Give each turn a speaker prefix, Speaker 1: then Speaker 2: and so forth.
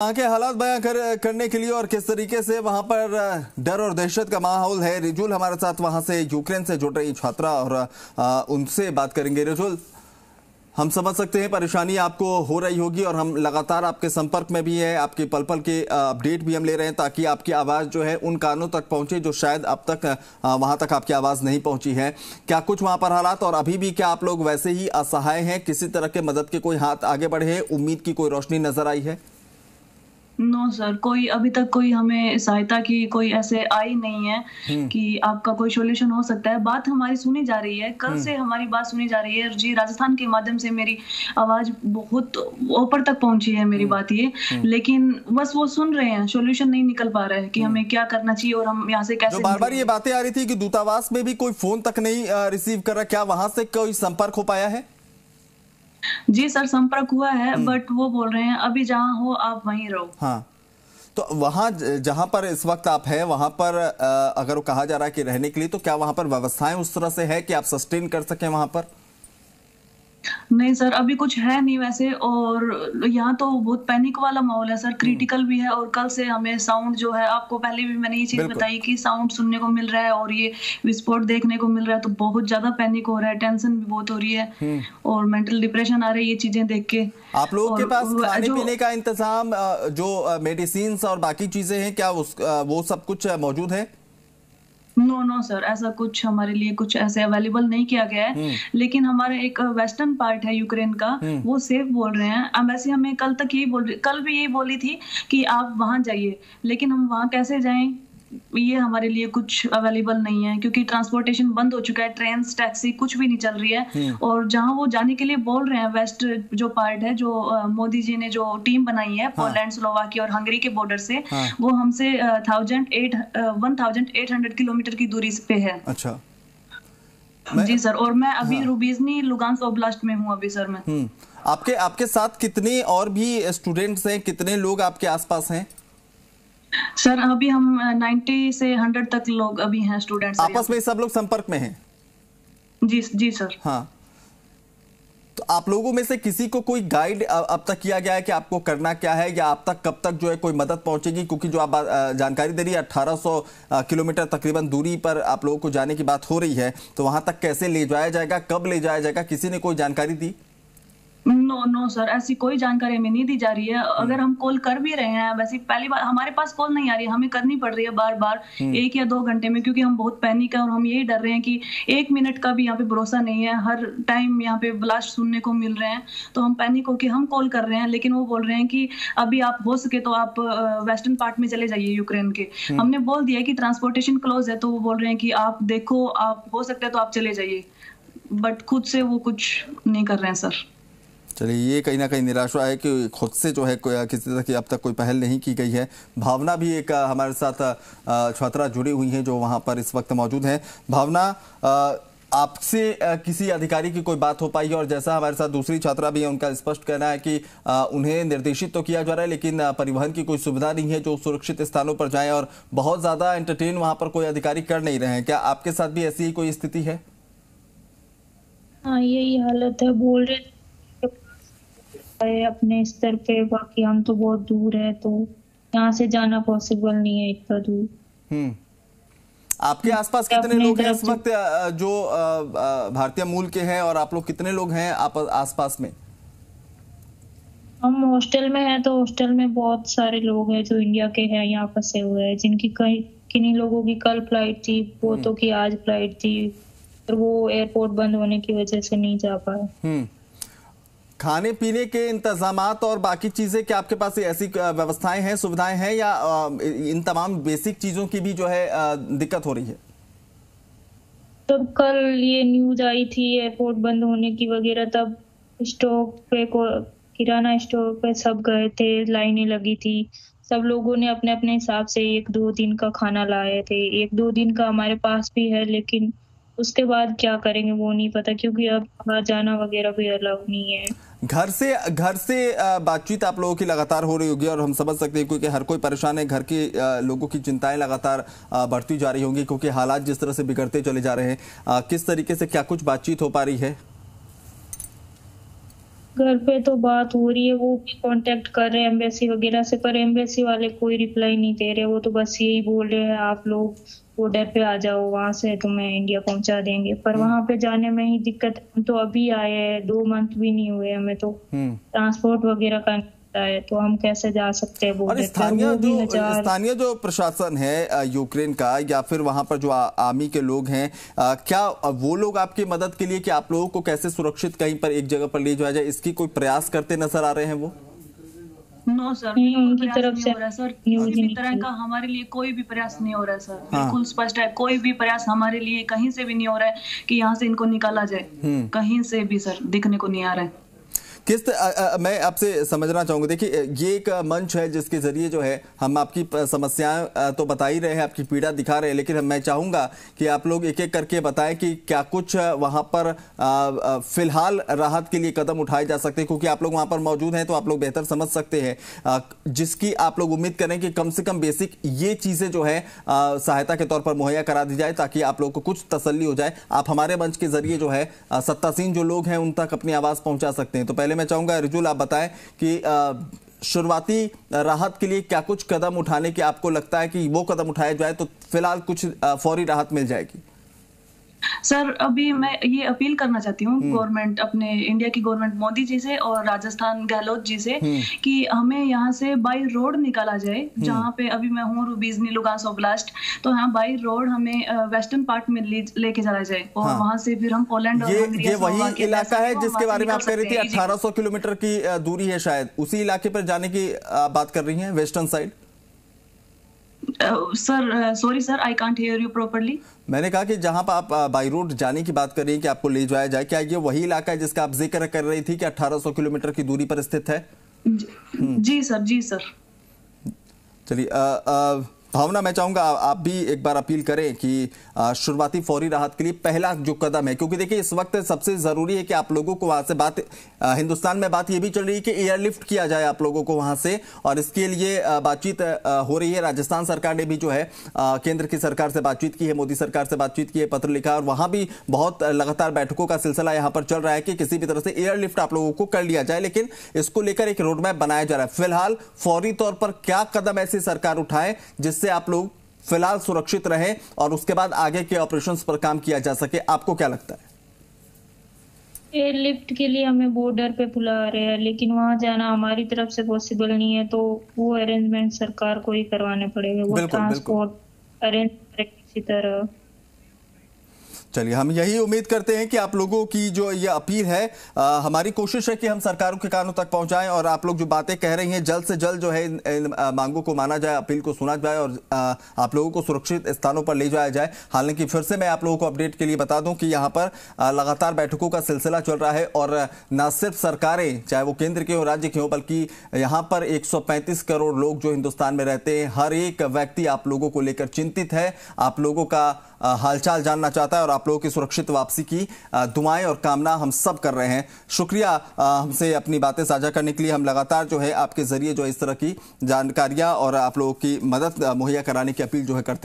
Speaker 1: वहाँ के हालात बयां करने के लिए और किस तरीके से वहां पर डर और दहशत का माहौल है। रिजुल हमारे साथ वहां से यूक्रेन से जुड़ रही छात्रा और उनसे बात करेंगे। रिजुल, हम समझ सकते हैं परेशानी आपको हो रही होगी और हम लगातार आपके संपर्क में भी है, आपके पल पल के अपडेट भी हम ले रहे हैं ताकि आपकी आवाज़ जो है उन कानों तक पहुंचे जो शायद अब तक वहां तक आपकी आवाज़ नहीं पहुंची है। क्या कुछ वहां पर हालात और अभी भी क्या आप लोग वैसे ही असहाय हैं? किसी तरह के मदद के कोई हाथ आगे बढ़े हैं? उम्मीद की कोई रोशनी नजर आई है?
Speaker 2: नो सर, कोई अभी तक कोई हमें सहायता की कोई ऐसे आई नहीं है कि आपका कोई सॉल्यूशन हो सकता है। बात हमारी सुनी जा रही है, कल से हमारी बात सुनी जा रही है जी। राजस्थान के माध्यम से मेरी आवाज बहुत ऊपर तक पहुंची है मेरी बात ये, लेकिन बस वो सुन रहे हैं, सॉल्यूशन नहीं निकल पा रहा है कि हमें क्या करना चाहिए और हम यहाँ से कैसे।
Speaker 1: बार बार ये बातें आ रही थी कि दूतावास में भी कोई फोन तक नहीं रिसीव कर रहा, क्या वहां से कोई संपर्क हो पाया है?
Speaker 2: जी सर, संपर्क हुआ है बट वो बोल रहे हैं अभी जहाँ हो आप वहीं रहो।
Speaker 1: हाँ, तो वहां जहां पर इस वक्त आप हैं वहां पर अगर वो कहा जा रहा है कि रहने के लिए, तो क्या वहां पर व्यवस्थाएं उस तरह से है कि आप सस्टेन कर सकें वहां पर?
Speaker 2: नहीं सर, अभी कुछ है नहीं वैसे, और यहाँ तो बहुत पैनिक वाला माहौल है सर, क्रिटिकल भी है। और कल से हमें साउंड जो है, आपको पहले भी मैंने ये चीज बताई कि साउंड सुनने को मिल रहा है और ये विस्फोट देखने को मिल रहा है, तो बहुत ज्यादा पैनिक हो रहा है, टेंशन भी बहुत हो रही है और मेंटल डिप्रेशन आ रही है ये चीजें देख के।
Speaker 1: आप लोगों के पास खाने पीने का इंतजाम, जो मेडिसिन और बाकी चीजें हैं, क्या वो सब कुछ मौजूद है?
Speaker 2: नो सर, ऐसा कुछ हमारे लिए कुछ ऐसे अवेलेबल नहीं किया गया है। लेकिन हमारा एक वेस्टर्न पार्ट है यूक्रेन का, वो सेफ बोल रहे हैं। वैसे हमें कल तक यही कल भी यही बोली थी कि आप वहां जाइए, लेकिन हम वहां कैसे जाएं ये हमारे लिए कुछ अवेलेबल नहीं है, क्योंकि ट्रांसपोर्टेशन बंद हो चुका है, ट्रेन टैक्सी कुछ भी नहीं चल रही है। और जहां वो जाने के लिए बोल रहे हैं, वेस्ट जो पार्ट है, जो मोदी जी ने जो टीम बनाई है पोलैंड, स्लोवाकिया और हंगरी के बॉर्डर से, वो हमसे 1800 किलोमीटर की दूरी पे है।
Speaker 1: अच्छा
Speaker 2: जी सर, और मैं अभी रुबीजनी लुगांस्क ओब्लास्ट में हूँ अभी सर मैं।
Speaker 1: आपके साथ कितने और भी स्टूडेंट्स हैं, कितने लोग आपके आसपास हैं?
Speaker 2: सर अभी हम 90 से 100 तक लोग अभी हैं, स्टूडेंट्स
Speaker 1: आपस में सब लोग संपर्क में हैं?
Speaker 2: जी सर।
Speaker 1: हाँ, तो आप लोगों में से किसी को कोई गाइड अब तक किया गया है कि आपको करना क्या है, या आप तक कब तक जो है कोई मदद पहुंचेगी? क्योंकि जो आप जानकारी दे रही है 1800 किलोमीटर तकरीबन दूरी पर आप लोगों को जाने की बात हो रही है, तो वहां तक कैसे ले जाया जाएगा, कब ले जाया जाएगा, किसी ने कोई जानकारी दी?
Speaker 2: नो सर, ऐसी कोई जानकारी हमें नहीं दी जा रही है। अगर हम कॉल कर भी रहे हैं, वैसे पहली बार हमारे पास कॉल नहीं आ रही है, हमें करनी पड़ रही है बार बार 1 या 2 घंटे में, क्योंकि हम बहुत पैनिक है और हम यही डर रहे हैं कि 1 मिनट का भी यहाँ पे भरोसा नहीं है। हर टाइम यहाँ पे ब्लास्ट सुनने को मिल रहे हैं, तो हम पैनिक होके हम कॉल कर रहे हैं, लेकिन वो बोल रहे हैं कि अभी आप हो सके तो आप वेस्टर्न पार्ट में चले जाइए यूक्रेन के। हमने बोल दिया कि ट्रांसपोर्टेशन क्लोज है, तो वो बोल रहे हैं कि आप देखो, आप हो सकता है तो आप चले जाइए, बट खुद से वो कुछ नहीं कर रहे हैं सर।
Speaker 1: चलिए, ये कहीं ना कहीं निराशा है कि खुद से जो है किसी तरह की अब तक कोई पहल नहीं की गई है। भावना भी एक हमारे साथ छात्रा जुड़ी हुई हैं जो वहाँ पर इस वक्त मौजूद हैं। भावना, आपसे किसी अधिकारी की कोई बात हो पाई है? और जैसा हमारे साथ दूसरी छात्रा भी है, उनका स्पष्ट कहना है कि उन्हें निर्देशित तो किया जा रहा है, लेकिन परिवहन की कोई सुविधा नहीं है जो सुरक्षित स्थानों पर जाएं, और बहुत ज़्यादा एंटरटेन वहाँ पर कोई अधिकारी कर नहीं रहे हैं। क्या आपके साथ भी ऐसी ही कोई स्थिति है?
Speaker 3: हाँ, यही हालत है। बोल रहे अपने स्तर पे, बाकी हम तो बहुत दूर है, तो यहाँ से जाना पॉसिबल नहीं है इतना दूर।
Speaker 1: आपके आसपास कितने लोग हैं इस वक्त जो भारतीय मूल के हैं, और आप लोग कितने लोग हैं आप आसपास में?
Speaker 3: हम हॉस्टल में हैं, तो हॉस्टल में बहुत सारे लोग हैं जो इंडिया के हैं, यहाँ फंसे हुए हैं, जिनकी किन्हीं लोगों की कल फ्लाइट थी, बहुतों की आज फ्लाइट थी, और वो एयरपोर्ट बंद होने की वजह से नहीं जा पाए।
Speaker 1: खाने पीने के इंतजामात और बाकी चीजें, क्या आपके पास ऐसी व्यवस्थाएं हैं, सुविधाएं हैं, या इन तमाम बेसिक चीजों की भी जो है दिक्कत हो रही है?
Speaker 3: तो कल ये न्यूज आई थी एयरपोर्ट बंद होने की वगैरह, तब स्टॉक पे किराना स्टोर पे सब गए थे, लाइनें लगी थी, सब लोगों ने अपने अपने हिसाब से 1-2 दिन का खाना लाए थे। 1-2 दिन का हमारे पास भी है, लेकिन उसके बाद क्या करेंगे वो नहीं पता, क्योंकि अब बाहर जाना वगैरह भी अलाउ नहीं है।
Speaker 1: घर से बातचीत आप लोगों की लगातार हो रही होगी, और हम समझ सकते हैं क्योंकि हर कोई परेशान है। घर के लोगों की चिंताएं लगातार बढ़ती जा रही होंगी, क्योंकि हालात जिस तरह से बिगड़ते चले जा रहे हैं। किस तरीके से क्या कुछ बातचीत हो पा रही है?
Speaker 3: घर पे तो बात हो रही है, वो भी कांटेक्ट कर रहे हैं एम्बेसी वगैरह से, पर एम्बेसी वाले कोई रिप्लाई नहीं दे रहे। वो तो बस यही बोल रहे हैं आप लोग बॉर्डर पे आ जाओ, वहां से तुम्हें इंडिया पहुंचा देंगे। पर वहां पे जाने में ही दिक्कत। हम तो अभी आए हैं, 2 मंथ भी नहीं हुए हमें, तो ट्रांसपोर्ट वगैरह का है, तो हम कैसे जा सकते हैं
Speaker 1: और स्थानीय जो प्रशासन है यूक्रेन का, या फिर वहां पर जो आर्मी के लोग हैं, क्या वो लोग आपकी मदद के लिए कि आप लोगों को कैसे सुरक्षित कहीं पर एक जगह पर ले जाया जाए, इसकी कोई प्रयास करते नजर आ रहे हैं वो?
Speaker 2: नो सर,
Speaker 3: उनकी तरफ से
Speaker 2: सर किसी भी तरह का हमारे लिए कोई भी प्रयास नहीं हो रहा है सर। बिल्कुल स्पष्ट है, कोई भी प्रयास हमारे लिए कहीं से भी नहीं हो रहा है कि यहाँ से इनको निकाला जाए। कहीं से भी सर दिखने को नहीं आ रहा है।
Speaker 1: मैं आपसे समझना चाहूंगा, देखिए ये एक मंच है जिसके जरिए जो है हम आपकी समस्याएं तो बता ही रहे हैं, आपकी पीड़ा दिखा रहे हैं, लेकिन मैं चाहूंगा कि आप लोग एक एक करके बताएं कि क्या कुछ वहां पर फिलहाल राहत के लिए कदम उठाए जा सकते हैं, क्योंकि आप लोग वहां पर मौजूद हैं तो आप लोग बेहतर समझ सकते हैं, जिसकी आप लोग उम्मीद करें कि कम से कम बेसिक ये चीजें जो है सहायता के तौर पर मुहैया करा दी जाए, ताकि आप लोग को कुछ तसल्ली हो जाए। आप हमारे मंच के जरिए जो है सत्तासीन जो लोग हैं उन तक अपनी आवाज पहुंचा सकते हैं। तो पहले मैं चाहूंगा रिजुल आप बताएं कि शुरुआती राहत के लिए क्या कुछ कदम उठाने की आपको लगता है कि वो कदम उठाया जाए तो फिलहाल कुछ फौरी राहत मिल जाएगी?
Speaker 2: सर अभी मैं ये अपील करना चाहती हूँ गवर्नमेंट, अपने इंडिया की गवर्नमेंट मोदी जी से और राजस्थान गहलोत जी से, कि हमें यहाँ से बाई रोड निकाला जाए। जहाँ पे अभी मैं हूँ रूबीजनी लुगांस ओब्लास्ट, तो यहाँ बाई रोड हमें वेस्टर्न पार्ट में लेके चला जाए और वहां से फिर हम पोलैंड और
Speaker 1: ये वही इलाका है जिसके बारे में आप कह रही थी 1800 किलोमीटर की दूरी है, शायद उसी इलाके पर जाने की बात कर रही है, western side?
Speaker 2: Sir sorry sir, I can't hear you properly.
Speaker 1: मैंने कहा कि जहां पर आप बाई रोड जाने की बात कर रही हैं कि आपको ले जाया जाए, क्या ये वही इलाका है जिसका आप जिक्र कर रही थी कि 1800 किलोमीटर की दूरी पर स्थित है?
Speaker 2: जी सर, जी सर।
Speaker 1: चलिए भावना, मैं चाहूंगा आप भी एक बार अपील करें कि शुरुआती फौरी राहत के लिए पहला जो कदम है, क्योंकि देखिए इस वक्त सबसे जरूरी है कि आप लोगों को वहां से हिंदुस्तान में बात ये भी चल रही है कि एयरलिफ्ट किया जाए आप लोगों को वहां से, और इसके लिए बातचीत हो रही है। राजस्थान सरकार ने भी जो है केंद्र की सरकार से बातचीत की है, मोदी सरकार से बातचीत की है, पत्र लिखा, और वहां भी बहुत लगातार बैठकों का सिलसिला यहाँ पर चल रहा है कि किसी भी तरह से एयरलिफ्ट आप लोगों को कर लिया जाए, लेकिन इसको लेकर एक रोड मैप बनाया जा रहा है। फिलहाल फौरी तौर पर क्या कदम ऐसी सरकार उठाए जिससे आप लोग फिलहाल सुरक्षित रहे और उसके बाद आगे के ऑपरेशंस पर काम किया जा सके, आपको क्या लगता है?
Speaker 3: एयरलिफ्ट के लिए हमें बॉर्डर पे बुला रहे हैं, लेकिन वहां जाना हमारी तरफ से पॉसिबल नहीं है, तो वो अरेंजमेंट सरकार को ही करवाने पड़ेंगे। वो ट्रांसपोर्ट अरेंज किसी तरह।
Speaker 1: चलिए, हम यही उम्मीद करते हैं कि आप लोगों की जो ये अपील है, हमारी कोशिश है कि हम सरकारों के कानों तक पहुंचाएं और आप लोग जो बातें कह रही हैं जल्द से जल्द जो है इन मांगों को माना जाए, अपील को सुना जाए और आप लोगों को सुरक्षित स्थानों पर ले जाया जाए। हालांकि फिर से मैं आप लोगों को अपडेट के लिए बता दूं कि यहाँ पर लगातार बैठकों का सिलसिला चल रहा है और न सिर्फ सरकारें, चाहे वो केंद्र के हो राज्य के हो, बल्कि यहाँ पर 135 करोड़ लोग जो हिंदुस्तान में रहते हैं, हर एक व्यक्ति आप लोगों को लेकर चिंतित है, आप लोगों का हालचाल जानना चाहता है और आप लोगों की सुरक्षित वापसी की दुआएं और कामना हम सब कर रहे हैं। शुक्रिया हमसे अपनी बातें साझा करने के लिए। हम लगातार जो है आपके जरिए जो इस तरह की जानकारियां और आप लोगों की मदद मुहैया कराने की अपील जो है करते हैं।